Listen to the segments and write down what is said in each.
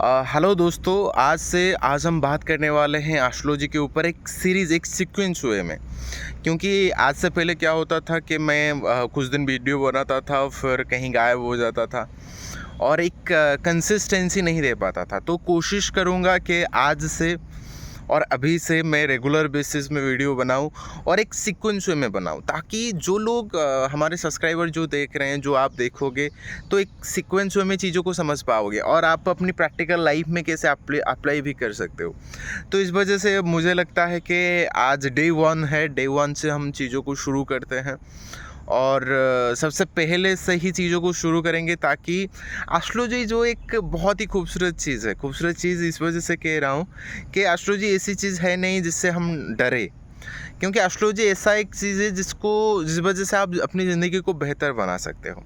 Hello दोस्तों, आज हम बात करने वाले हैं एस्ट्रोलॉजी के ऊपर एक सीरीज़, एक सीक्वेंस वे में। क्योंकि आज से पहले क्या होता था कि मैं कुछ दिन वीडियो बनाता था, फिर कहीं गायब हो जाता था और एक कंसिस्टेंसी नहीं दे पाता था। तो कोशिश करूँगा कि आज से और अभी से मैं रेगुलर बेसिस में वीडियो बनाऊं और एक सीक्वेंस वे में बनाऊं, ताकि जो लोग हमारे सब्सक्राइबर जो देख रहे हैं, जो आप देखोगे, तो एक सीक्वेंस वे में चीज़ों को समझ पाओगे और आप अपनी प्रैक्टिकल लाइफ में कैसे अप्लाई भी कर सकते हो। तो इस वजह से मुझे लगता है कि आज डे 1 है। डे 1 से हम चीज़ों को शुरू करते हैं और सबसे पहले से ही चीज़ों को शुरू करेंगे, ताकि एस्ट्रोलॉजी जो एक बहुत ही खूबसूरत चीज़ है। खूबसूरत चीज़ इस वजह से कह रहा हूँ कि एस्ट्रोलॉजी ऐसी चीज़ है नहीं जिससे हम डरे, क्योंकि एस्ट्रोलॉजी ऐसा एक चीज़ है जिस वजह से आप अपनी ज़िंदगी को बेहतर बना सकते हो।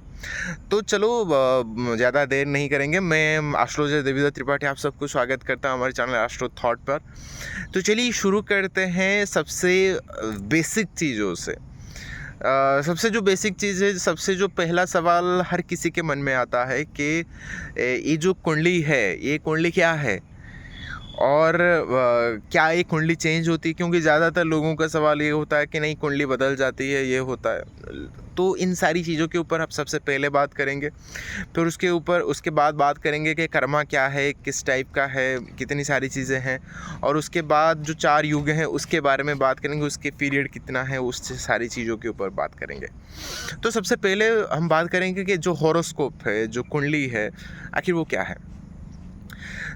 तो चलो, ज़्यादा देर नहीं करेंगे। मैं एस्ट्रोलॉजर देवीदास त्रिपाठी आप सबको स्वागत करता हूँ हमारे चैनल एस्ट्रो थॉट पर। तो चलिए शुरू करते हैं सबसे बेसिक चीज़ों से। सबसे जो बेसिक चीज़ है, सबसे जो पहला सवाल हर किसी के मन में आता है कि ये जो कुंडली है, ये कुंडली क्या है और क्या ये कुंडली चेंज होती है? क्योंकि ज़्यादातर लोगों का सवाल ये होता है कि नहीं, कुंडली बदल जाती है, ये होता है। तो इन सारी चीज़ों के ऊपर हम सबसे पहले बात करेंगे, फिर उसके बाद बात करेंगे कि कर्मा क्या है, किस टाइप का है, कितनी सारी चीज़ें हैं, और उसके बाद जो 4 युग हैं उसके बारे में बात करेंगे, उसके पीरियड कितना है, उस सारी चीज़ों के ऊपर बात करेंगे। तो सबसे पहले हम बात करेंगे कि जो हॉरोस्कोप है, जो कुंडली है, आखिर वो क्या है।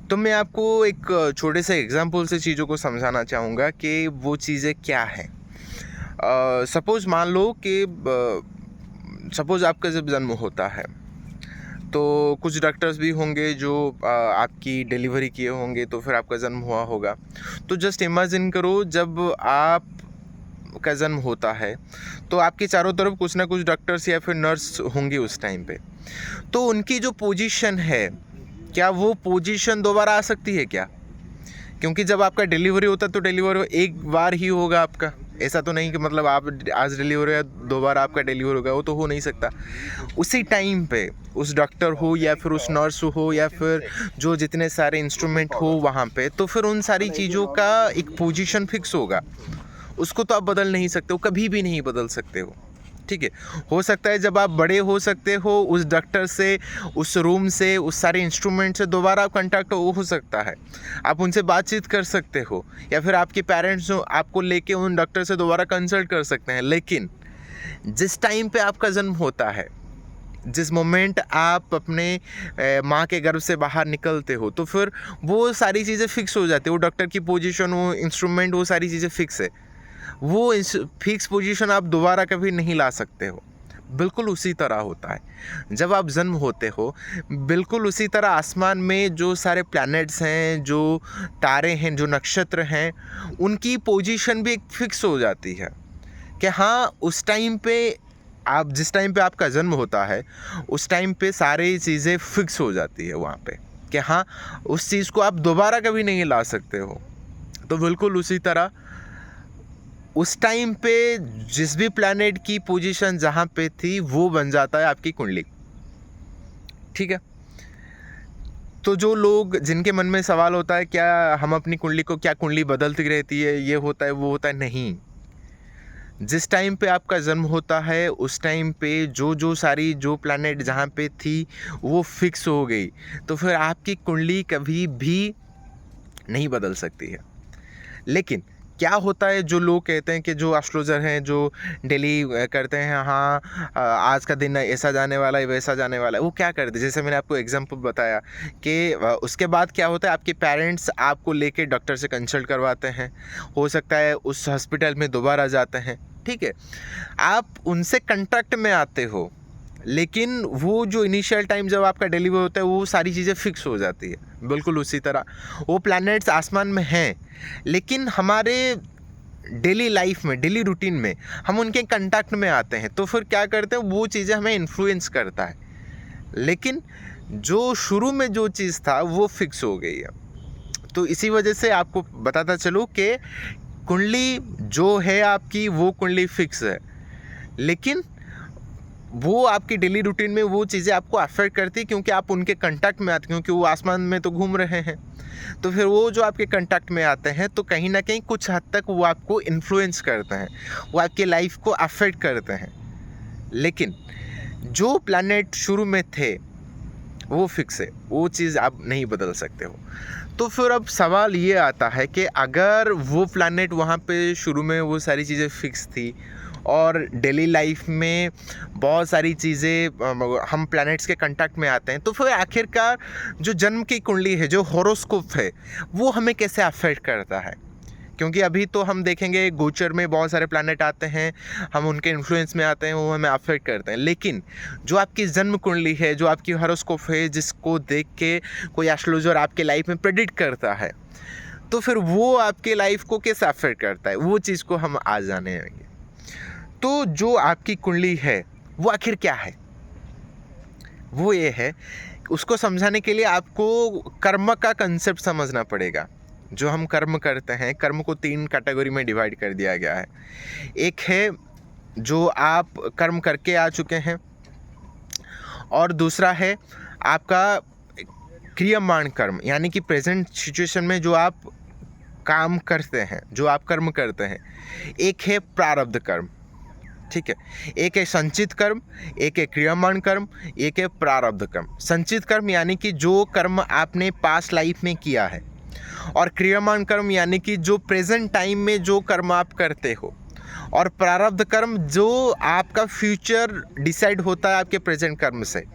तो मैं आपको एक छोटे से एग्जाम्पल से चीज़ों को समझाना चाहूँगा कि वो चीज़ें क्या हैं। सपोज़ मान लो कि सपोज़ आपका जब जन्म होता है, तो कुछ डॉक्टर्स भी होंगे जो आपकी डिलीवरी किए होंगे, तो फिर आपका जन्म हुआ होगा। तो जस्ट इमेजिन करो, जब आप का जन्म होता है तो आपके चारों तरफ कुछ ना कुछ डॉक्टर्स या फिर नर्स होंगे उस टाइम पे। तो उनकी जो पोजीशन है, क्या वो पोजीशन दोबारा आ सकती है क्या? क्योंकि जब आपका डिलीवरी होता है तो डिलीवरी एक बार ही होगा आपका। ऐसा तो नहीं कि मतलब आप आज डिलीवरी है, दोबारा आपका डिलीवरी होगा, वो तो हो नहीं सकता। उसी टाइम पे उस डॉक्टर हो या फिर उस नर्स हो या फिर जो जितने सारे इंस्ट्रूमेंट हो वहाँ पे, तो फिर उन सारी चीज़ों का एक पोजीशन फिक्स होगा। उसको तो आप बदल नहीं सकते हो, कभी भी नहीं बदल सकते हो। ठीक है, हो सकता है जब आप बड़े हो सकते हो, उस डॉक्टर से, उस रूम से, उस सारे इंस्ट्रूमेंट से दोबारा आप कांटेक्ट हो सकता है, आप उनसे बातचीत कर सकते हो, या फिर आपके पेरेंट्स आपको लेके उन डॉक्टर से दोबारा कंसल्ट कर सकते हैं। लेकिन जिस टाइम पे आपका जन्म होता है, जिस मोमेंट आप अपने माँ के गर्भ से बाहर निकलते हो, तो फिर वो सारी चीज़ें फिक्स हो जाती है। वो डॉक्टर की पोजीशन, वो इंस्ट्रूमेंट, वो सारी चीज़ें फिक्स है। वो फिक्स पोजीशन आप दोबारा कभी नहीं ला सकते हो। बिल्कुल उसी तरह होता है जब आप जन्म होते हो। बिल्कुल उसी तरह आसमान में जो सारे प्लैनेट्स हैं, जो तारे हैं, जो नक्षत्र हैं, उनकी पोजीशन भी एक फिक्स हो जाती है कि हाँ, उस टाइम पे आप, जिस टाइम पे आपका जन्म होता है, उस टाइम पे सारी चीज़ें फिक्स हो जाती है वहाँ पे कि हाँ, उस चीज़ को आप दोबारा कभी नहीं ला सकते हो। तो बिल्कुल उसी तरह उस टाइम पे जिस भी प्लैनेट की पोजीशन जहाँ पे थी, वो बन जाता है आपकी कुंडली। ठीक है, तो जो लोग, जिनके मन में सवाल होता है क्या हम अपनी कुंडली को, क्या कुंडली बदलती रहती है, ये होता है, वो होता है, नहीं। जिस टाइम पे आपका जन्म होता है, उस टाइम पे जो सारी जो प्लैनेट जहाँ पे थी वो फिक्स हो गई, तो फिर आपकी कुंडली कभी भी नहीं बदल सकती है। लेकिन क्या होता है, जो लोग कहते हैं कि जो एस्ट्रोलॉजर हैं, जो डेली करते हैं, हाँ आज का दिन ऐसा जाने वाला है, वैसा जाने वाला है, वो क्या करते हैं, जैसे मैंने आपको एग्जांपल बताया कि उसके बाद क्या होता है, आपके पेरेंट्स आपको लेके डॉक्टर से कंसल्ट करवाते हैं, हो सकता है उस हॉस्पिटल में दोबारा जाते हैं। ठीक है, आप उनसे कंटेक्ट में आते हो, लेकिन वो जो इनिशियल टाइम जब आपका डिलीवर होता है, वो सारी चीज़ें फिक्स हो जाती है। बिल्कुल उसी तरह वो प्लैनेट्स आसमान में हैं, लेकिन हमारे डेली लाइफ में, डेली रूटीन में हम उनके कांटेक्ट में आते हैं, तो फिर क्या करते हैं, वो चीज़ें हमें इन्फ्लुएंस करता है। लेकिन जो शुरू में जो चीज़ था वो फिक्स हो गई है। तो इसी वजह से आपको बताता चलूँ कि कुंडली जो है आपकी, वो कुंडली फिक्स है, लेकिन वो आपकी डेली रूटीन में वो चीज़ें आपको अफेक्ट करती है, क्योंकि आप उनके कांटेक्ट में आते हैं, क्योंकि वो आसमान में तो घूम रहे हैं। तो फिर वो जो आपके कांटेक्ट में आते हैं तो कहीं ना कहीं कुछ हद तक वो आपको इन्फ्लुएंस करते हैं, वो आपकी लाइफ को अफेक्ट करते हैं। लेकिन जो प्लैनेट शुरू में थे वो फिक्स है, वो चीज़ आप नहीं बदल सकते हो। तो फिर अब सवाल ये आता है कि अगर वो प्लैनेट वहाँ पे शुरू में वो सारी चीज़ें फिक्स थी और डेली लाइफ में बहुत सारी चीज़ें हम प्लैनेट्स के कांटेक्ट में आते हैं, तो फिर आखिरकार जो जन्म की कुंडली है, जो हॉरोस्कोप है, वो हमें कैसे अफेक्ट करता है? क्योंकि अभी तो हम देखेंगे गोचर में बहुत सारे प्लैनेट आते हैं, हम उनके इन्फ्लुएंस में आते हैं, वो हमें अफेक्ट करते हैं। लेकिन जो आपकी जन्म कुंडली है, जो आपकी हॉरोस्कोप है, जिसको देख के कोई एस्ट्रोलॉजर आपके लाइफ में प्रेडिक्ट करता है, तो फिर वो आपके लाइफ को कैसे अफेक्ट करता है, वो चीज़ को हम आज जानेंगे। तो जो आपकी कुंडली है वो आखिर क्या है? वो ये है, उसको समझाने के लिए आपको कर्म का कंसेप्ट समझना पड़ेगा। जो हम कर्म करते हैं, कर्म को 3 कैटेगरी में डिवाइड कर दिया गया है। एक है जो आप कर्म करके आ चुके हैं, और दूसरा है आपका क्रियमाण कर्म, यानी कि प्रेजेंट सिचुएशन में जो आप काम करते हैं, जो आप कर्म करते हैं। एक है प्रारब्ध कर्म, ठीक है। एक है संचित कर्म, एक है क्रियमाण कर्म, एक है प्रारब्ध कर्म। संचित कर्म यानी कि जो कर्म आपने पास्ट लाइफ में किया है, और क्रियमाण कर्म यानी कि जो प्रेजेंट टाइम में जो कर्म आप करते हो, और प्रारब्ध कर्म जो आपका फ्यूचर डिसाइड होता है आपके प्रेजेंट कर्म से,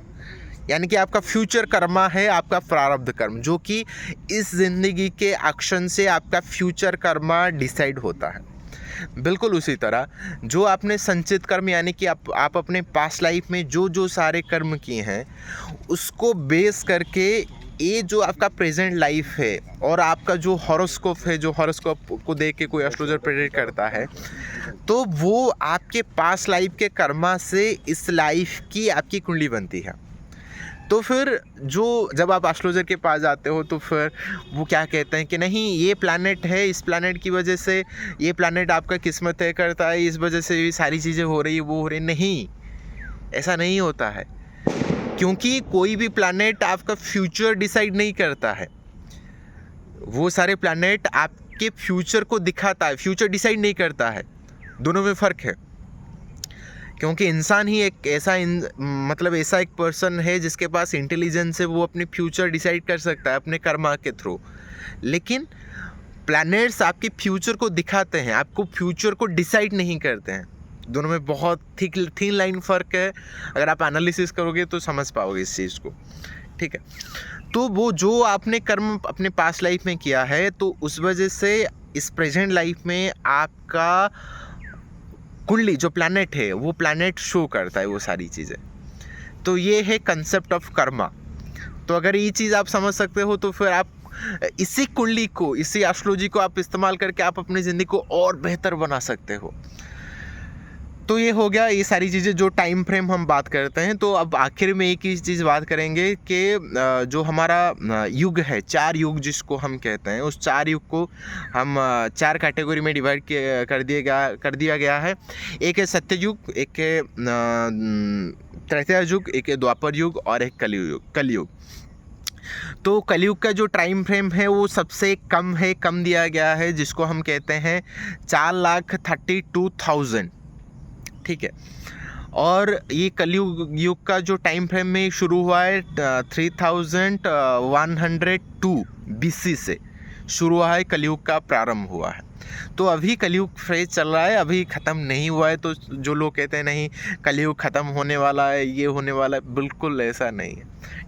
यानी कि आपका फ्यूचर कर्मा है आपका प्रारब्ध कर्म, जो कि इस जिंदगी के एक्शन से आपका फ्यूचर कर्मा डिसाइड होता है। बिल्कुल उसी तरह जो आपने संचित कर्म, यानी कि आप अपने पास्ट लाइफ में जो जो सारे कर्म किए हैं, उसको बेस करके ये जो आपका प्रेजेंट लाइफ है, और आपका जो हॉरोस्कोप है, जो हॉरोस्कोप को देख के कोई एस्ट्रोलॉजर प्रेडिक्ट करता है, तो वो आपके पास्ट लाइफ के कर्मा से इस लाइफ की आपकी कुंडली बनती है। तो फिर जो जब आप एस्ट्रोलॉजर के पास जाते हो, तो फिर वो क्या कहते हैं कि नहीं, ये प्लैनेट है, इस प्लैनेट की वजह से ये प्लैनेट आपका किस्मत तय करता है, इस वजह से ये सारी चीज़ें हो रही है, वो हो रही। नहीं, ऐसा नहीं होता है, क्योंकि कोई भी प्लैनेट आपका फ्यूचर डिसाइड नहीं करता है। वो सारे प्लैनेट आपके फ्यूचर को दिखाता है, फ्यूचर डिसाइड नहीं करता है। दोनों में फ़र्क है, क्योंकि इंसान ही एक ऐसा ऐसा एक पर्सन है जिसके पास इंटेलिजेंस है, वो अपनी फ्यूचर डिसाइड कर सकता है अपने कर्मा के थ्रू। लेकिन प्लैनेट्स आपके फ्यूचर को दिखाते हैं, आपको फ्यूचर को डिसाइड नहीं करते हैं। दोनों में बहुत थिन लाइन फ़र्क है। अगर आप एनालिसिस करोगे तो समझ पाओगे इस चीज़ को, ठीक है। तो वो जो आपने कर्म अपने पास्ट लाइफ में किया है, तो उस वजह से इस प्रेजेंट लाइफ में आपका कुंडली जो प्लैनेट है, वो प्लैनेट शो करता है वो सारी चीज़ें। तो ये है कंसेप्ट ऑफ कर्मा। तो अगर ये चीज़ आप समझ सकते हो, तो फिर आप इसी कुंडली को, इसी एस्ट्रोलॉजी को आप इस्तेमाल करके आप अपनी ज़िंदगी को और बेहतर बना सकते हो। तो ये हो गया ये सारी चीज़ें जो टाइम फ्रेम हम बात करते हैं। तो अब आखिर में एक ही चीज़ बात करेंगे कि जो हमारा युग है, 4 युग जिसको हम कहते हैं, उस 4 युग को हम 4 कैटेगरी में डिवाइड कर दिया गया है। एक है सत्य युग, एक है त्रेता युग, एक है द्वापर युग, और एक कलयुग। तो कलयुग का जो टाइम फ्रेम है वो सबसे कम दिया गया है, जिसको हम कहते हैं 4,32,000, ठीक है। और ये कलयुग युग का जो टाइम फ्रेम में शुरू हुआ है 3102 BC से शुरू हुआ है, कलयुग का प्रारंभ हुआ है। तो अभी कलयुग फेज चल रहा है, अभी ख़त्म नहीं हुआ है। तो जो लोग कहते हैं नहीं कलयुग ख़त्म होने वाला है, ये होने वाला है, बिल्कुल ऐसा नहीं है,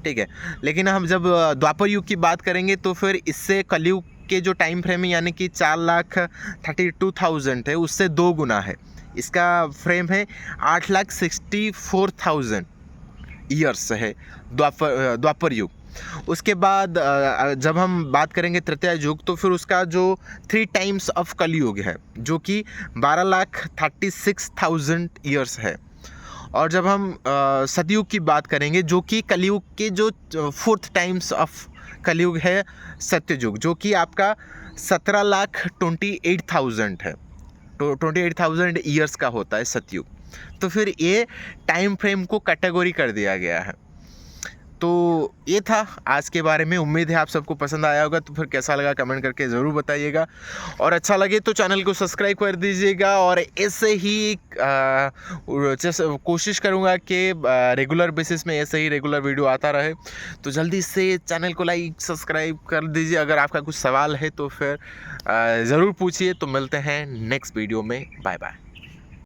ठीक है। लेकिन हम जब द्वापर युग की बात करेंगे, तो फिर इससे कलयुग के जो टाइम फ्रेम है, यानी कि 4,32,000 है, उससे 2 गुना है। इसका फ्रेम है 8,64,000 ईयर्स है द्वापर युग। उसके बाद जब हम बात करेंगे तृतीया युग, तो फिर उसका जो 3 टाइम्स ऑफ कलयुग है, जो कि 12,36,000 ईयर्स है। और जब हम सतयुग की बात करेंगे, जो कि कलयुग के जो 4th टाइम्स ऑफ कलयुग है, सत्ययुग, जो कि आपका 17,28,000 है। तो 28,000 ईयर्स का होता है सतयुग। तो फिर ये टाइम फ्रेम को कैटेगरी कर दिया गया है। तो ये था आज के बारे में। उम्मीद है आप सबको पसंद आया होगा। तो फिर कैसा लगा कमेंट करके ज़रूर बताइएगा, और अच्छा लगे तो चैनल को सब्सक्राइब कर दीजिएगा। और ऐसे ही कोशिश करूँगा कि रेगुलर बेसिस में ऐसे ही रेगुलर वीडियो आता रहे। तो जल्दी से चैनल को लाइक सब्सक्राइब कर दीजिए। अगर आपका कुछ सवाल है तो फिर ज़रूर पूछिए। तो मिलते हैं नेक्स्ट वीडियो में। Bye bye.